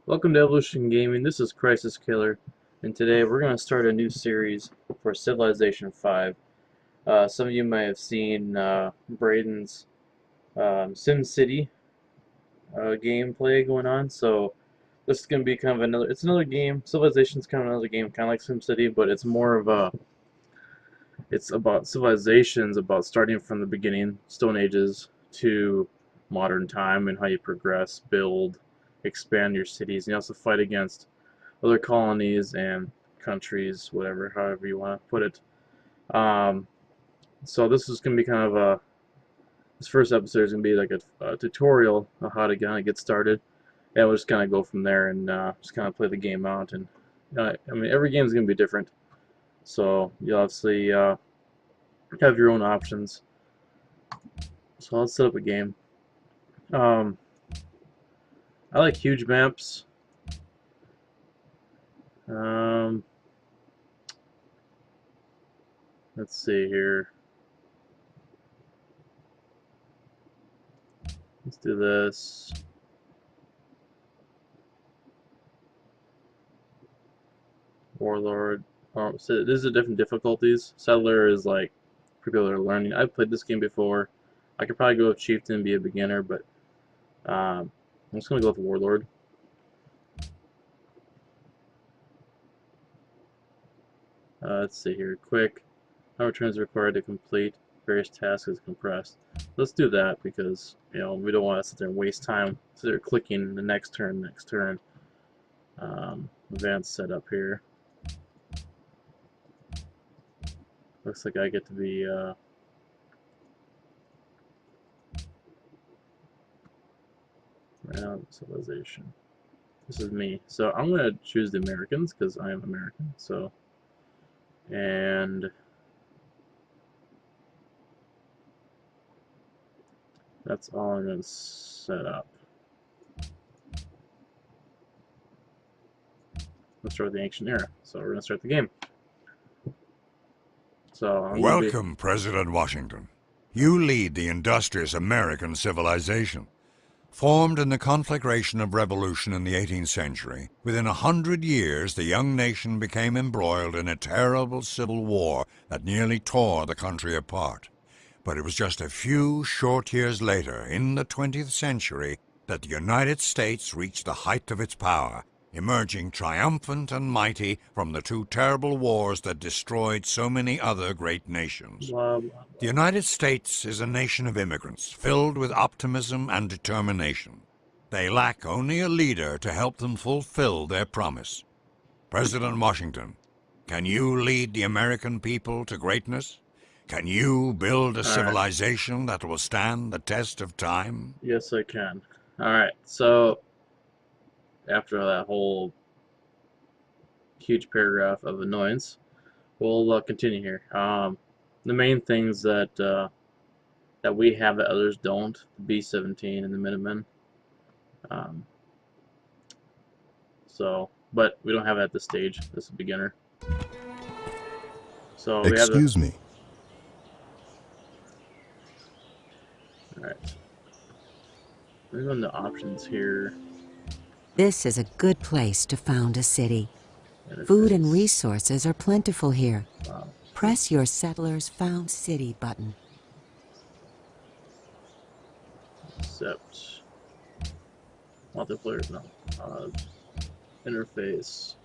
Welcome to Evolution Gaming. This is CRYS1S K1LL3R, and today we're going to start a new series for Civilization 5. Some of you may have seen Braden's SimCity gameplay going on, so this is going to be kind of another game. Civilization's kind of another game, kind of like SimCity, but it's more of a, it's about civilizations, about starting from the beginning, Stone Ages, to modern time, and how you progress, build, expand your cities, and you also fight against other colonies and countries, whatever, however you want to put it. So this is going to be kind of this first episode is going to be like a tutorial on how to kind of get started, and we'll just kind of go from there and just kind of play the game out. And I mean, every game is going to be different, so you'll obviously have your own options. So let's set up a game. I like huge maps. Let's see here. Let's do this. Warlord. So these are different difficulties. Settler is like for people that are learning. I've played this game before. I could probably go with Chieftain and be a beginner, but I'm just gonna go with Warlord. Let's see here. Quick. How much turns required to complete various tasks is compressed. Let's do that because we don't want to sit there and waste time. So they're clicking the next turn, next turn. Advanced setup here. Looks like I get to be renowned civilization. This is me. So I'm gonna choose the Americans because I am American. So and that's all I'm going to set up. Let's start the ancient era. So we're going to start the game. So Welcome, President Washington. You lead the industrious American civilization. Formed in the conflagration of revolution in the 18th century, within 100 years the young nation became embroiled in a terrible civil war that nearly tore the country apart. But it was just a few short years later, in the 20th century, that the United States reached the height of its power, emerging triumphant and mighty from the two terrible wars that destroyed so many other great nations. The United States is a nation of immigrants, filled with optimism and determination. They lack only a leader to help them fulfill their promise. President Washington, can you lead the American people to greatness? Can you build a civilization that will stand the test of time? Yes, I can. Alright, so after that whole huge paragraph of annoyance, we'll continue here. The main things that that we have that others don't, the B-17 and the Minutemen. But we don't have it at this stage. This is a beginner. So we Excuse me. Alright. We're going to options here. This is a good place to found a city. Food and resources are plentiful here. Wow. Press your Settlers Found City button. Accept. Multiplayer, no. Interface.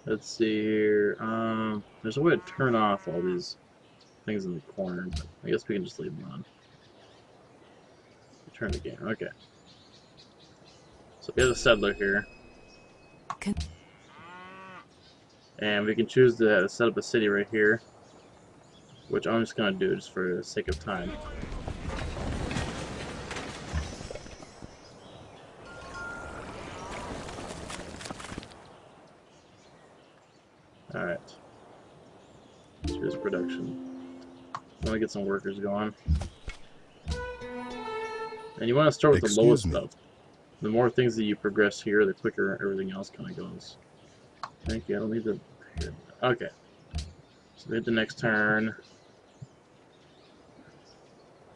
Let's see here. There's a way to turn off all these things in the corner, but I guess we can just leave them on. Turn the game. Okay. So we have a settler here. And we can choose to set up a city right here, which I'm just going to do just for the sake of time. Alright. Here's production. I want to get some workers going. And you want to start with the lowest Excuse me. stuff. The more things that you progress here, the quicker everything else kind of goes. Thank you. I don't need to. Okay. So we hit the next turn.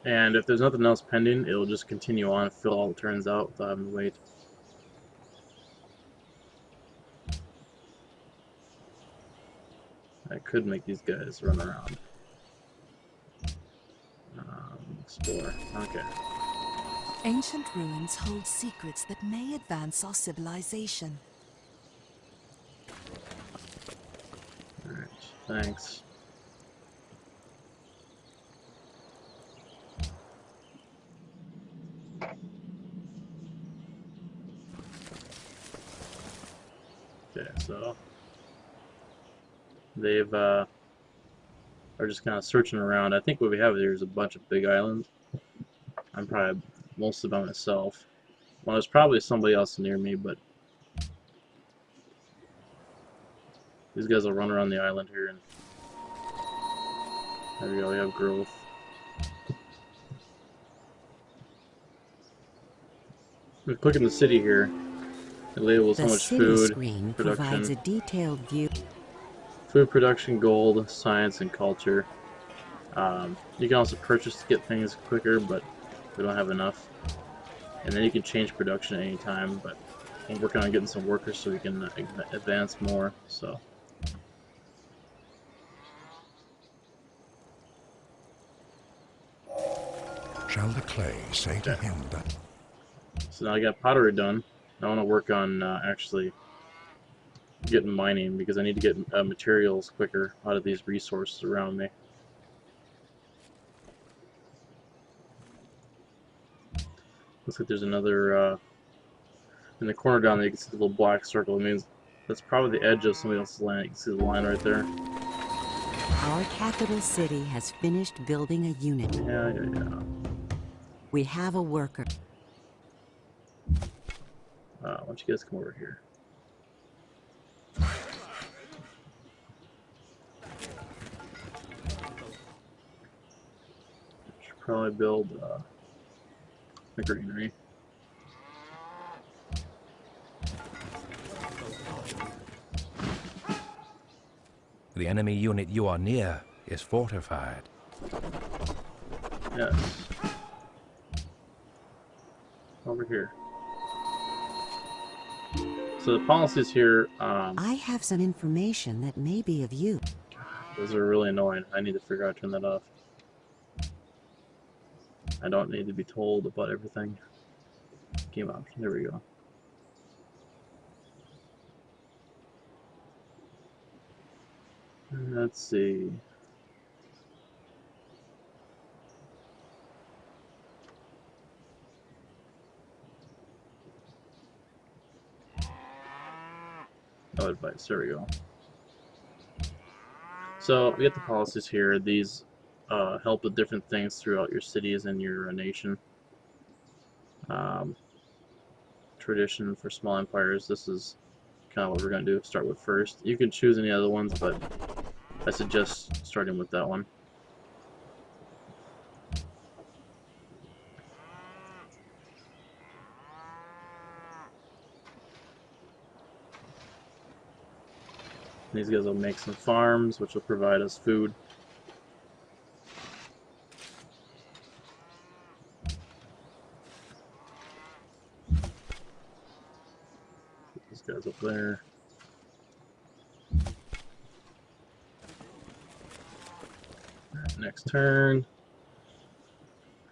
And if there's nothing else pending, it'll just continue on, fill all the turns out without having to wait. I could make these guys run around. Explore. Okay. Ancient ruins hold secrets that may advance our civilization. Alright, thanks. Okay, so they've are just kind of searching around. I think what we have here is a bunch of big islands. I'm probably mostly by myself. Well, there's probably somebody else near me, but these guys will run around the island here, and there we go. We have growth. We click in the city here. It labels how The much city food screen production. provides a detailed view. Food production, gold, science, and culture. You can also purchase to get things quicker, but we don't have enough. And then you can change production at any time, but I'm working on getting some workers so we can advance more. So Shall the clay say to him that... So now I got pottery done. I want to work on actually getting mining because I need to get materials quicker out of these resources around me. Looks like there's another in the corner down there. You can see the little black circle. It means that's probably the edge of somebody else's land. You can see the line right there. Our capital city has finished building a unit. Yeah. We have a worker. Why don't you guys come over here? Should probably build a greenery. The enemy unit you are near is fortified. Yes. Over here. So the policies here, I have some information that may be of use. those are really annoying. I need to figure out how to turn that off. I don't need to be told about everything. Game option, there we go. Let's see. No advice, there we go. So we get the policies here. These help with different things throughout your cities and your nation. Tradition for small empires. This is kind of what we're going to do. Start with first. You can choose any other ones, but I suggest starting with that one. These guys will make some farms, which will provide us food. These guys up there. Right, next turn.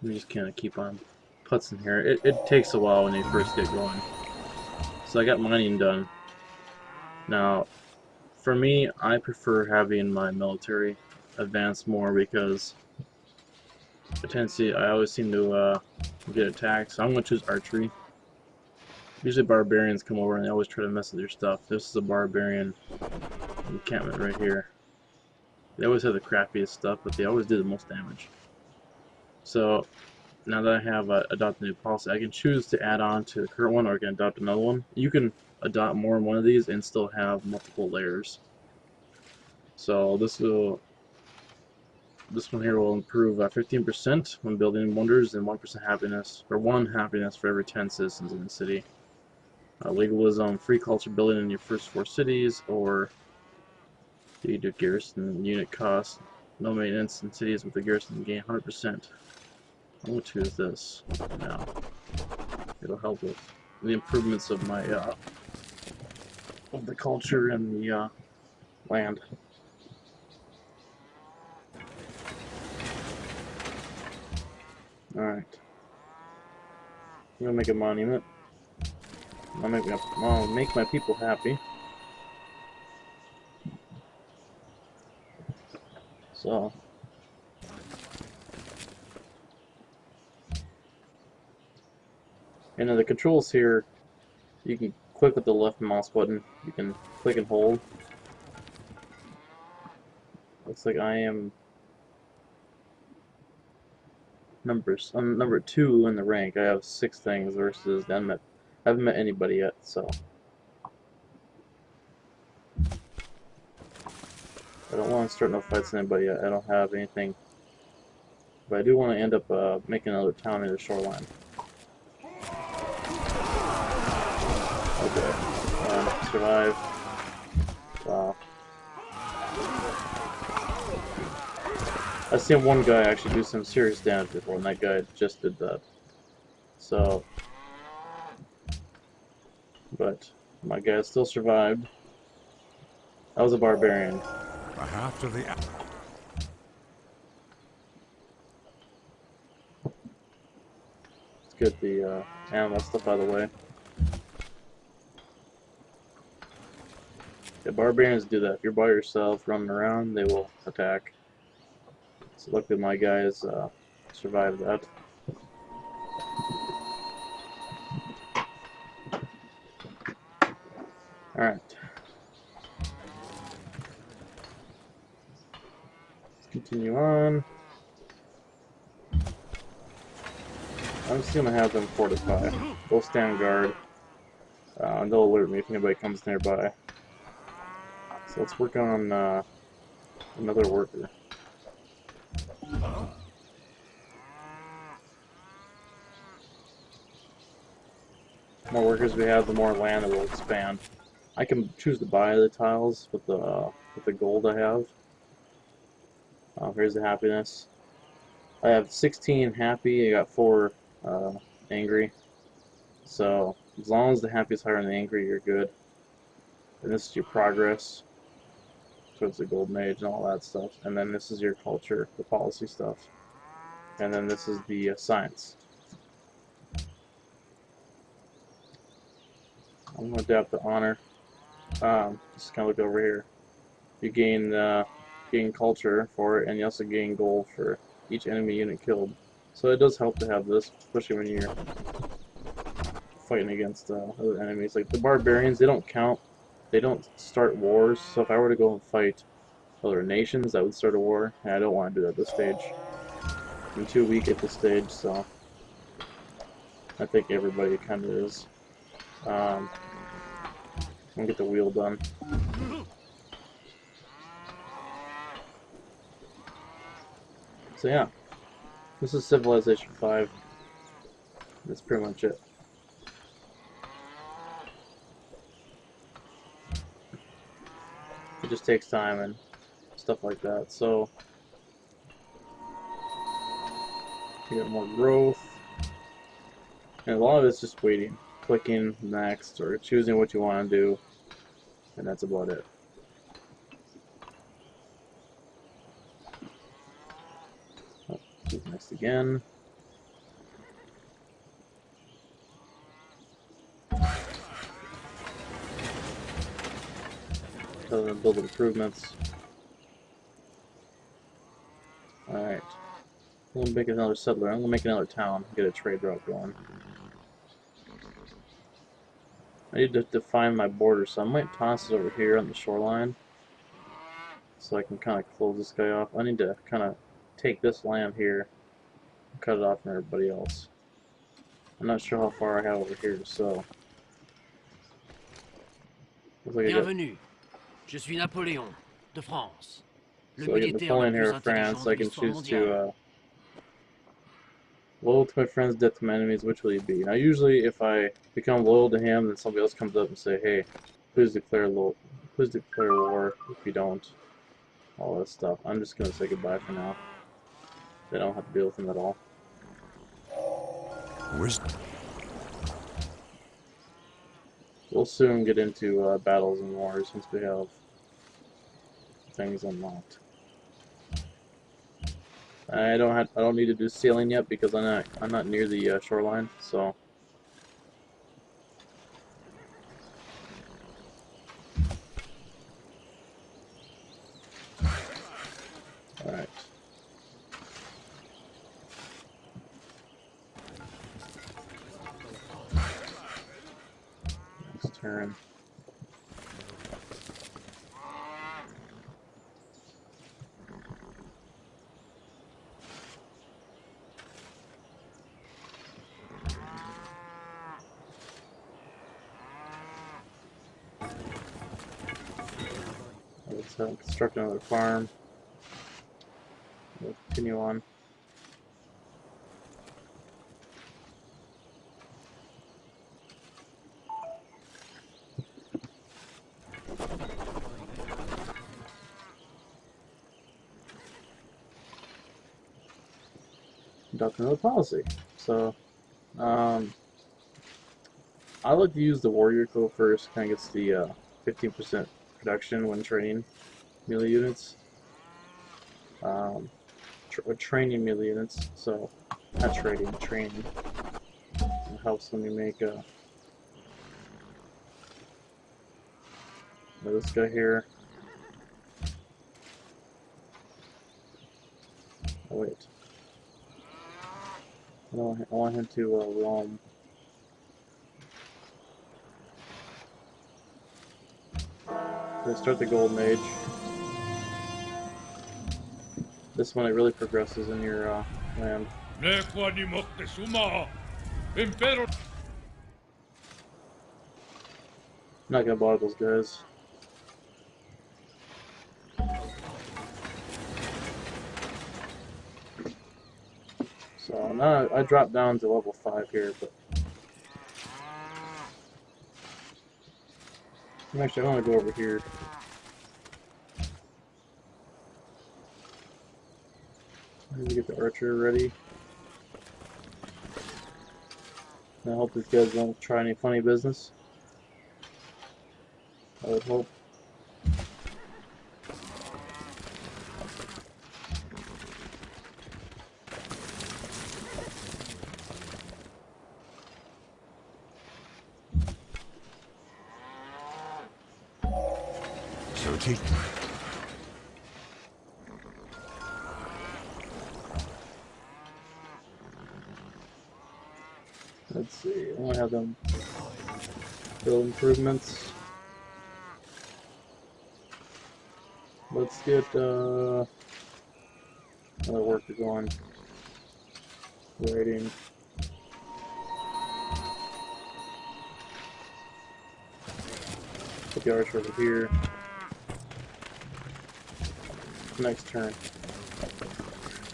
We just kind of keep on putzing here. It takes a while when you first get going. So I got mining done. Now, for me, I prefer having my military advance more because I always seem to get attacked. So I'm going to choose archery. Usually barbarians come over and they always try to mess with your stuff. This is a barbarian encampment right here. They always have the crappiest stuff, but they always do the most damage. So now that I have adopted a new policy, I can choose to add on to the current one, or I can adopt another one. You can adopt more than one of these and still have multiple layers. So this will This one here will improve 15% when building wonders and 1% happiness, or 1 happiness for every 10 citizens in the city. Legalism, free culture building in your first 4 cities, or you do garrison unit cost, no maintenance in cities with a garrison gain 100%. I'm going to choose this now. It'll help with the improvements of my of the culture and the land. Alright. I'm gonna make a monument. I'll make my people happy. So. And the controls here, you can click with the left mouse button. You can click and hold. Looks like I am I'm number 2 in the rank. I have 6 things versus I haven't met anybody yet, so I don't want to start no fights with anybody yet. I don't have anything, but I do want to end up making another town in the shoreline. Okay, survive. Wow. I've seen one guy actually do some serious damage before, and that guy just did that. So, but my guy still survived. I was a barbarian. Let's get the animal stuff out of the way. The barbarians do that. If you're by yourself running around, they will attack. So luckily my guys survived that. Alright. Let's continue on. I'm just gonna have them fortify. They'll stand guard. And they'll alert me if anybody comes nearby. So let's work on another worker. The more workers we have, the more land it will expand. I can choose to buy the tiles with the gold I have. Here's the happiness. I have 16 happy. I got 4 angry. So as long as the happy is higher than the angry, you're good. And this is your progress towards the golden age and all that stuff. And then this is your culture, the policy stuff. And then this is the science. I'm going to adapt the honor. Just kind of look over here. You gain culture for it, and you also gain gold for each enemy unit killed. So it does help to have this, especially when you're fighting against other enemies. Like the barbarians, they don't count. They don't start wars. So if I were to go and fight other nations, that would start a war. And I don't want to do that at this stage. I'm too weak at this stage, so I think everybody kind of is. I'm gonna get the wheel done. So yeah, this is Civilization 5. That's pretty much it. It just takes time and stuff like that. So you get more growth, and a lot of it's just waiting, clicking next, or choosing what you want to do, and that's about it. Oh, choose next again. Build improvements. Alright. I'm gonna make another settler. I'm gonna make another town. Get a trade route going. I need to define my border, so I might toss it over here on the shoreline. So I can kind of close this guy off. I need to kind of take this land here and cut it off from everybody else. I'm not sure how far I have over here, so... Looks like Bienvenue. Je suis Napoléon, de France. So I get Napoleon here of France. I can choose to loyal to my friends, death to my enemies. Which will you be? Now, usually, if I become loyal to him, then somebody else comes up and say, "Hey, please declare war if you don't." All this stuff. I'm just gonna say goodbye for now. They don't have to deal with him at all. Wisdom. We'll soon get into battles and wars once we have things unlocked. I don't need to do sailing yet because I'm not near the shoreline, so. All right. Next turn. Let's construct another farm. We'll continue on. Adopt another policy. So, I like to use the warrior co first. Kind of gets the 15% production when training melee units. Training melee units. So, not trading, training. It helps when you make this guy here. Oh wait. I want him to roam. So start the Golden Age. This one it really progresses in your land. I'm not gonna bother those guys. So now I dropped down to level 5 here, but actually I want to go over here. I need to get the archer ready. I hope these guys don't try any funny business. I would hope. So take. Let's see, I want to have them build improvements. Let's get another worker going. Waiting. Put the archer over here. Next turn.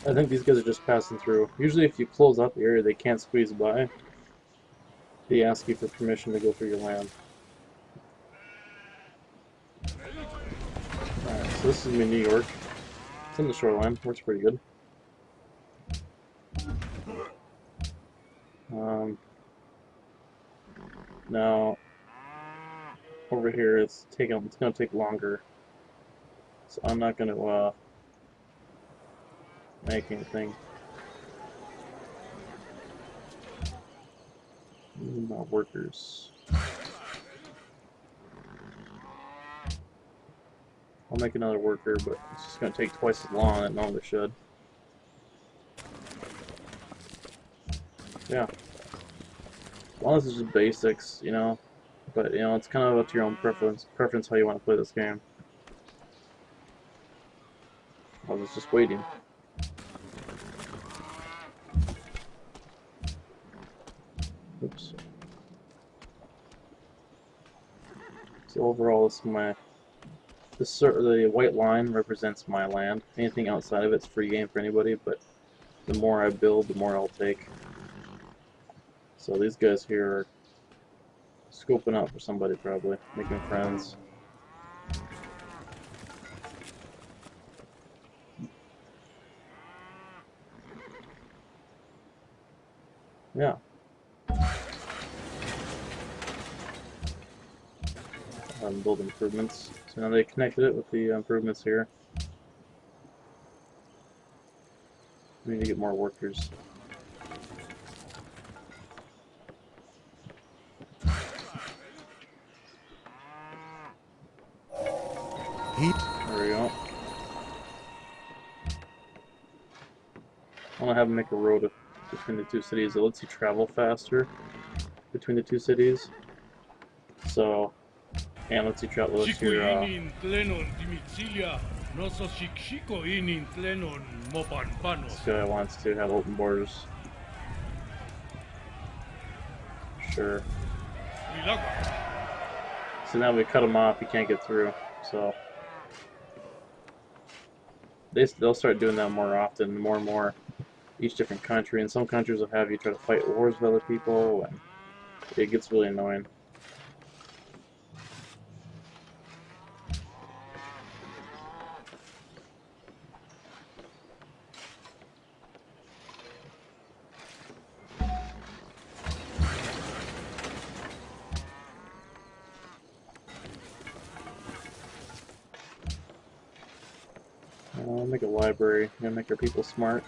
I think these guys are just passing through. Usually if you close up the area they can't squeeze by. They ask you for permission to go through your land. Alright, so this is New York. It's in the shoreline, works pretty good. Now over here it's gonna take longer. So I'm not gonna make anything. Not workers. I'll make another worker, but it's just gonna take twice as long as it normally should. Yeah. As long as it's just basics, you know. But you know, it's kind of up to your own preference how you want to play this game. I was just waiting. Oops. So overall, this The white line represents my land. Anything outside of it's free game for anybody, but the more I build, the more I'll take. So these guys here are scoping out for somebody, probably making friends. Yeah. Build improvements. So now they connected it with the improvements here. We need to get more workers. There we go. I want to have them make a road between the two cities. It lets you travel faster between the two cities. So, and lets you travel with your, this guy wants to have open borders. Sure. So now we cut him off, he can't get through. So they'll start doing that more often, more and more, each different country. And some countries will have you try to fight wars with other people, and it gets really annoying. Make a library and make our people smart.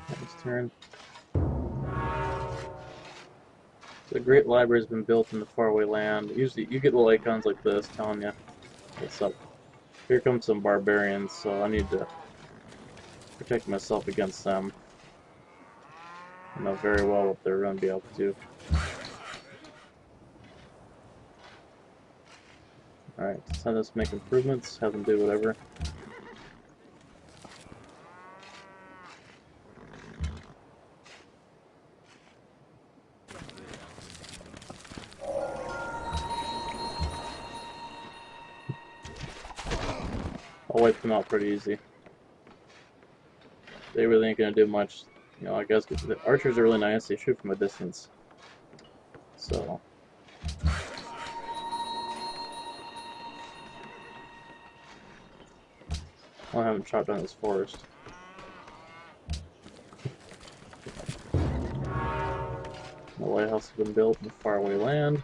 Next turn. The great library has been built in the faraway land. Usually you get little icons like this telling you what's up. Here come some barbarians, so I need to protect myself against them. I know very well what they're going to be able to do. Alright, so let's make improvements, have them do whatever. I'll wipe them out pretty easy. They really ain't going to do much. You know, I guess the archers are really nice, they shoot from a distance. So I'll have them chop down this forest. The lighthouse has been built in faraway land.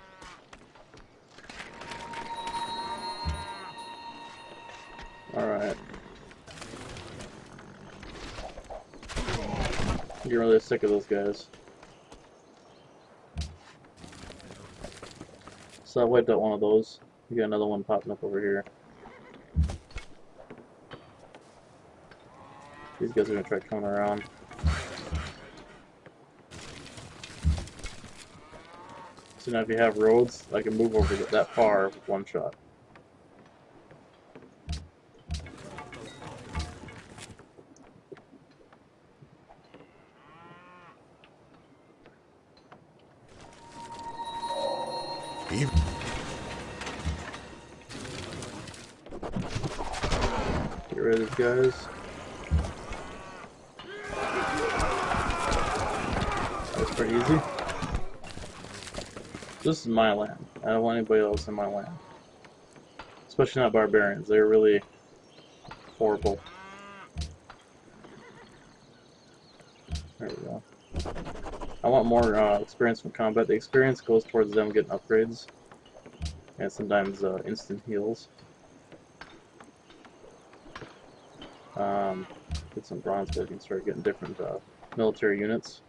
Alright. Get really sick of those guys. So I wiped out one of those. We got another one popping up over here. These guys are gonna try coming around. So now if you have roads, I can move over that far with one shot. Get rid of these guys. That's pretty easy. This is my land. I don't want anybody else in my land. Especially not barbarians. They're really horrible. There we go. I want more experience from combat. The experience goes towards them getting upgrades. And sometimes instant heals. Get some bronze work and start getting different military units.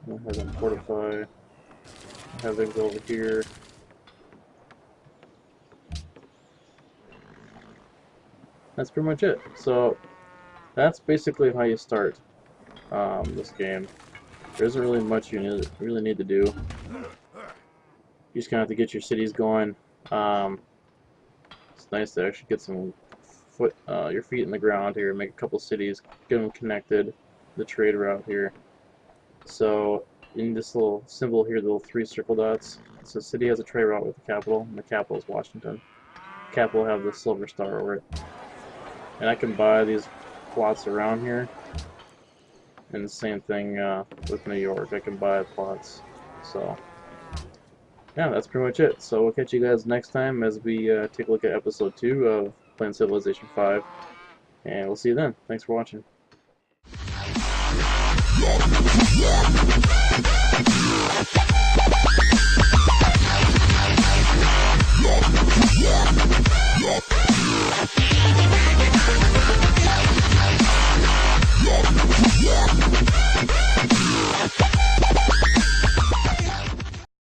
I'll have them fortify. Have them go over here. That's pretty much it. So that's basically how you start. this game. There isn't really much you really need to do. You just kind of have to get your cities going. It's nice to actually get some your feet in the ground here, make a couple cities, get them connected, the trade route here. So in this little symbol here, the little 3 circle dots, it says city has a trade route with the capital, and the capital is Washington. The capital will have the silver star over it. And I can buy these plots around here. And the same thing with New York, I can buy plots. So yeah, that's pretty much it. So we'll catch you guys next time as we take a look at episode 2 of playing Civilization 5. And we'll see you then. Thanks for watching.